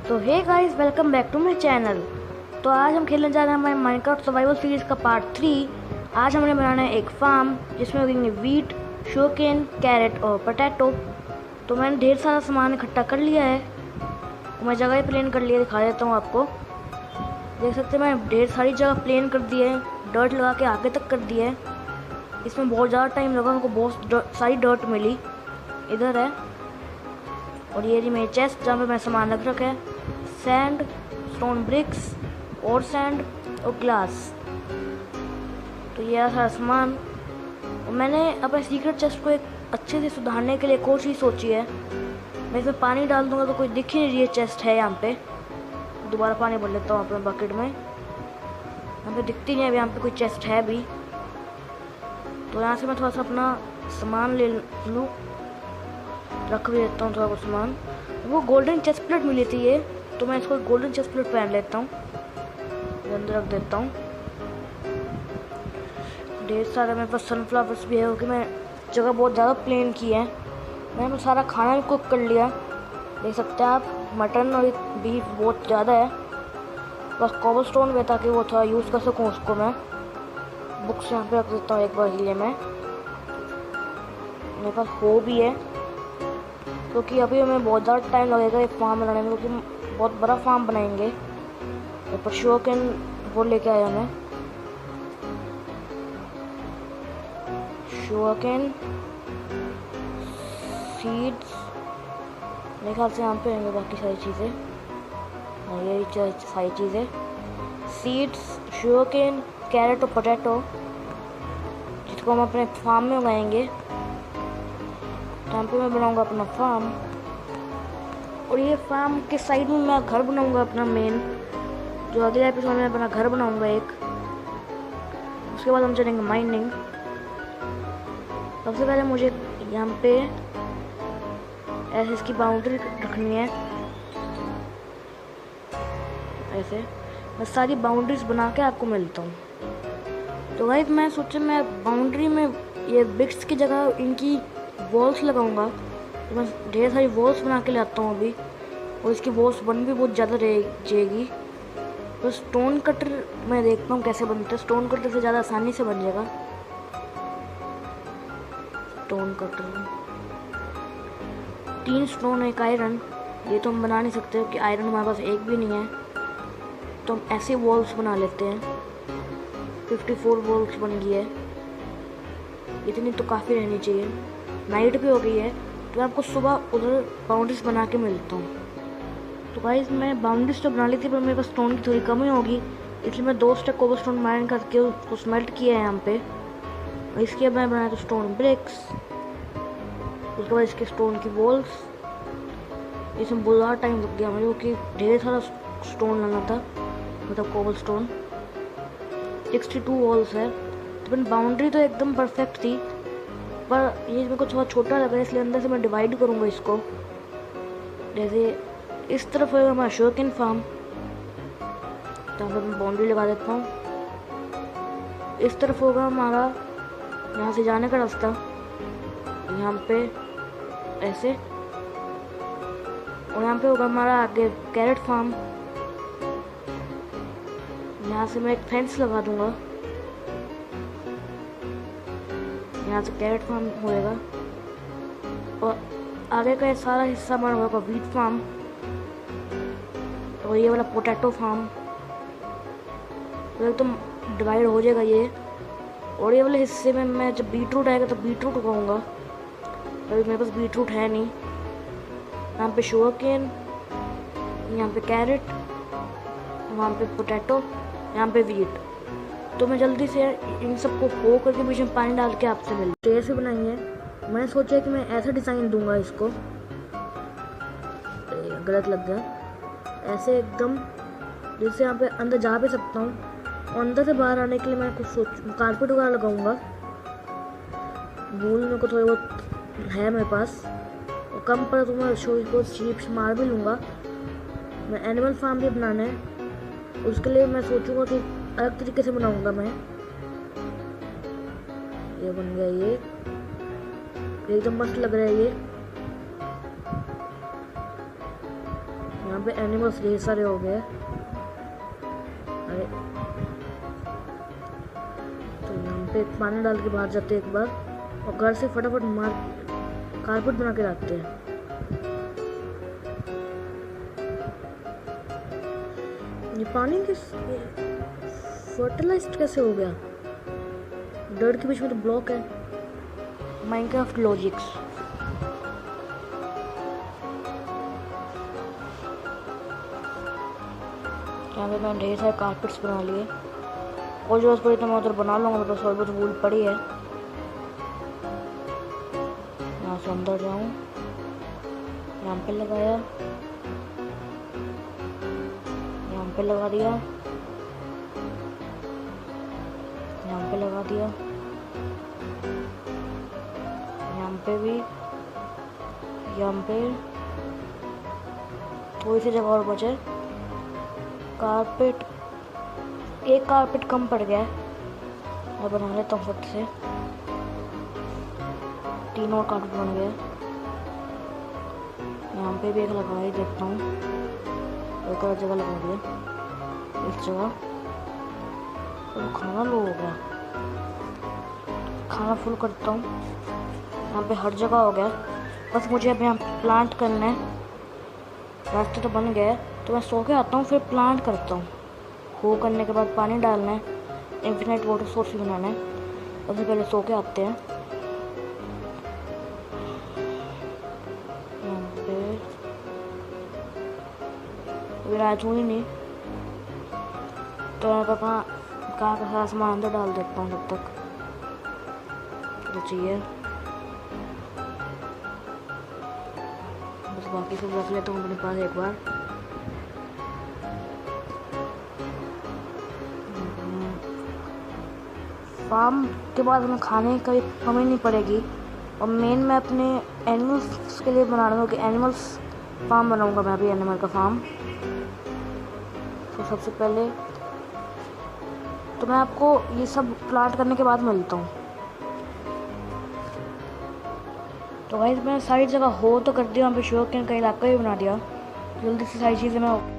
तो hey guys, welcome back to my channel. तो आज हम खेलने जा रहे हैं हमारे माइनक्राफ्ट सर्वाइवल सीरीज़ का पार्ट 3। आज हमने बनाना है एक फार्म जिसमें उगेंगे वीट, शुगरकेन, कैरेट और पोटैटो। तो मैंने ढेर सारा सामान इकट्ठा कर लिया है। तो मैं जगह प्लेन कर लिया, दिखा देता हूँ आपको। देख सकते हैं मैंने ढेर सारी जगह प्लेन कर दी है, डर्ट लगा के आगे तक कर दिया है। इसमें बहुत ज़्यादा टाइम लगा, हमको बहुत सारी डर्ट मिली। इधर है, और ये रही मेरी चेस्ट जहाँ पे मैं सामान रख रखा है, सैंड, स्टोन ब्रिक्स और सैंड और ग्लास। तो ये सारा सामान। और मैंने अपने सीक्रेट चेस्ट को एक अच्छे से सुधारने के लिए कोशिश सोची है। मैं इसमें पानी डाल दूंगा तो कोई दिख ही नहीं रही है चेस्ट है यहाँ पे। दोबारा पानी भर लेता हूँ अपने बकेट में। यहाँ पे दिखती नहीं है यहाँ पे कोई चेस्ट है भी। तो यहाँ से मैं थोड़ा सा अपना सामान ले लूँ, रख भी लेता हूँ थोड़ा बहुत सामान। वो गोल्डन चेस्ट प्लेट मिली थी ये, तो मैं इसको गोल्डन चेस्ट प्लेट पहन लेता हूँ, अंदर रख देता हूँ। ढेर सारा मेरे पास सनफ्लावर्स भी है, क्योंकि मैं जगह बहुत ज़्यादा प्लेन की है। मैंने सारा खाना भी कुक कर लिया, देख सकते हैं आप। मटन और बीफ बहुत ज़्यादा है। बस कॉबलस्टोन भी, ताकि वो थोड़ा यूज़ कर सकूँ उसको। मैं बुक्स यहाँ पे रख देता हूँ एक बार हिले में। मेरे पास हो भी है, क्योंकि अभी हमें बहुत ज़्यादा टाइम लगेगा एक फार्म बनाने में, क्योंकि बहुत बड़ा फार्म बनाएंगे। पर शुगरकेन वो लेके आया मैं, शुगरकेन सीड्स। मेरे ख्याल से यहाँ पे होंगे बाकी सारी चीज़ें। हाँ, यही सारी चीज़ें, सीड्स, शुगरकेन, कैरेट और पोटैटो, जिसको हम अपने फार्म में उगाएंगे। यहाँ पे मैं बनाऊंगा अपना फार्म, और ये फार्म के साइड में मैं घर बनाऊंगा अपना मेन, जो अगले एपिसोड में अपना घर बनाऊंगा एक। उसके बाद हम चलेंगे माइनिंग। सबसे पहले मुझे यहाँ पे ऐसे इसकी बाउंड्री रखनी है। ऐसे मैं सारी बाउंड्रीज बना के आपको मिलता हूँ। तो भाई मैं सोचा मैं बाउंड्री में ये ब्रिक्स की जगह इनकी वॉल्स लगाऊंगा। तो मैं ढेर सारी वॉल्स बना के लाता हूँ अभी, और इसकी वॉल्स बन भी बहुत ज़्यादा रहेगी। तो स्टोन कटर मैं देखता हूँ कैसे बनता है। स्टोन कटर से ज़्यादा आसानी से बन जाएगा। स्टोन कटर 3 स्टोन, एक आयरन। ये तो हम बना नहीं सकते क्योंकि आयरन हमारे पास एक भी नहीं है। तो हम ऐसे वॉल्स बना लेते हैं। 54 वॉल्स बन गई है, इतनी तो काफ़ी रहनी चाहिए। नाइट भी हो गई है, तो मैं आपको सुबह उधर बाउंड्रीज बना के मिलता हूँ। तो गाइस मैं बाउंड्रीज तो बना ली थी, पर मेरे पास स्टोन की थोड़ी कमी होगी, इसलिए मैं 2 स्टेक कोबलस्टोन माइन करके उसको स्मेल्ट किया है यहाँ पे। और इसके बाद मैं बनाया तो स्टोन ब्रिक्स, उसके बाद इसके स्टोन की वॉल्स। इसमें बहुत ज़्यादा टाइम लग गया मुझे, क्योंकि ढेर सारा स्टोन लाना था, मतलब कोबलस्टोन। 62 वॉल्स है। तो बाउंड्री तो एकदम परफेक्ट थी, पर ये मेरे को थोड़ा छोटा लगा, इसलिए अंदर से मैं डिवाइड करूँगा इसको। जैसे इस तरफ है हमारा शुगरकेन फार्म, तो यहाँ पर मैं बाउंड्री लगा देता हूँ। इस तरफ होगा हमारा यहाँ से जाने का रास्ता, यहाँ पे ऐसे। और यहाँ पे होगा हमारा आगे कैरेट फार्म। यहाँ से मैं एक फेंस लगा दूंगा, यहाँ से कैरेट फार्म होएगा। और आगे का सारा हिस्सा हमारा होगा वीट फार्म, और ये वाला पोटैटो फार्म। तो एकदम डिवाइड हो जाएगा ये। और ये वाले हिस्से में मैं जब बीटरूट आएगा तो बीटरूट उगाऊंगा। अभी मेरे पास बीटरूट है नहीं। यहाँ पे शुगरकेन, यहाँ पे कैरेट, वहाँ पे पोटैटो, यहाँ पे वीट। तो मैं जल्दी से इन सबको हो करके बीच में पानी डाल के आपसे मिल। टेर से बनाई है, मैंने सोचा कि मैं ऐसा डिज़ाइन दूंगा इसको। गलत लग गया। ऐसे एकदम जिससे यहाँ पे अंदर जा भी सकता हूँ। और अंदर से बाहर आने के लिए मैं कुछ कारपेट वगैरह लगाऊंगा। वूल मेरे को थोड़ी बहुत है मेरे पास, और कम पर तो मैं शीप मार भी लूँगा। मैं एनिमल फार्म भी बनाना है, उसके लिए मैं सोचूंगा कि अलग तरीके से बनाऊंगा मैं। ये बन गया, ये एकदम मस्त लग रहा है ये। यहाँ पे एनिमल्स ढेर सारे हो गए। अरे तो यहाँ पे पानी डाल के बाहर जाते हैं एक बार, और घर से फटाफट मार कारपेट बना के लाते हैं। ये पानी किस फर्टिलाइज्ड कैसे हो गया? डर्ट के बीच में तो ब्लॉक है। Minecraft logics. यहाँ पे मैंने ढेर सारे कारपेट्स बना लिए, और जो पड़ी तो मैं उधर बना लूँगा। मेरे पास और बहुत वूल पड़ी है। यहाँ से अंदर जाऊँ, यहाँ पे लगाया, यहाँ पे लगा दिया, यहाँ पे लगा दिया, यहाँ पे भी, यहाँ पे थोड़ी सी जगह और बचे। कारपेट, एक कारपेट कम पड़ गया है, मैं बना लेता हूँ फट से। 3 और कारपेट बन गए। यहाँ पे भी एक लगा ही देता हूँ, एक और जगह लगा दिया, इस जगह। तो खाना लो हो गया, खाना फुल करता हूँ। यहाँ पे हर जगह हो गया, बस मुझे अब यहाँ प्लांट करना है। रास्ते तो बन गए, तो मैं सो के आता हूँ, फिर प्लांट करता हूँ। हो करने के बाद पानी डालना है, इन्फिनिट वाटर सोर्स भी बनाना है। उससे पहले सो के आते हैं। यहाँ पे रात हुई नहीं, तो मैं पापा का सारा सामान अंदर डाल देता हूँ तब तक जो चाहिए। बस बाकी सब रख लेता हूँ अपने पास एक बार। फार्म के बाद हमें खाने की कमी नहीं पड़ेगी, और मेन मैं अपने एनिमल्स के लिए बना रहा हूँ कि एनिमल्स फार्म बनाऊँगा मैं अभी, एनिमल का फार्म। तो सबसे पहले तो मैं आपको ये सब प्लांट करने के बाद मिलता हूँ। तो भाई मैंने सारी जगह हो तो कर दिया, वहाँ पे शौकीन का इलाका भी बना दिया। जल्दी से सारी चीज़ें मैं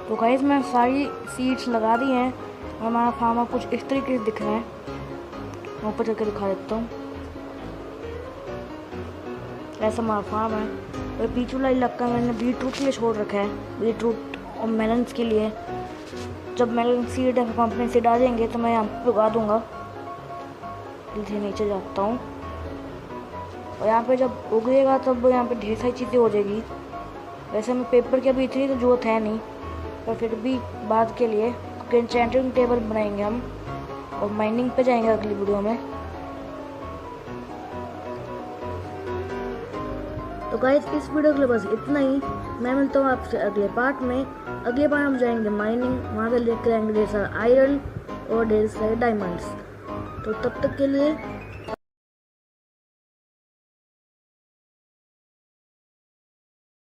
तो गाइस मैं सारी सीड्स लगा दी हैं, और हमारा फार्म कुछ इस तरीके से दिख रहा है। मैं ऊपर चल दिखा देता हूँ। ऐसा हमारा फार्म है। और पीछे वाला इलाका मैंने बीटरूट के लिए छोड़ रखा है, बीटरूट और मेलन्स के लिए। जब मेलन सीड कंपनी से डालेंगे तो मैं यहाँ पे उगा दूँगा। जल्दी नीचे जाता हूँ, और यहाँ पे जब उगेगा तब यहाँ पे ढेर सारी चीज़ें हो जाएगी। वैसे मैं पेपर की अभी इतनी तो जरूरत है नहीं, पर फिर भी बाद के लिए, क्योंकि एन्चेंटिंग टेबल बनाएंगे हम, और माइनिंग पे जाएंगे अगली वीडियो में। तो गाइस इस वीडियो के लिए बस इतना ही। मैं मिलता हूँ आपसे अगले पार्ट में। अगले बार हम जाएंगे माइनिंग, वहाँ से लेकर आएंगे ढेर सारा आयरन और ढेर सारे डायमंड्स। तो तब तक के लिए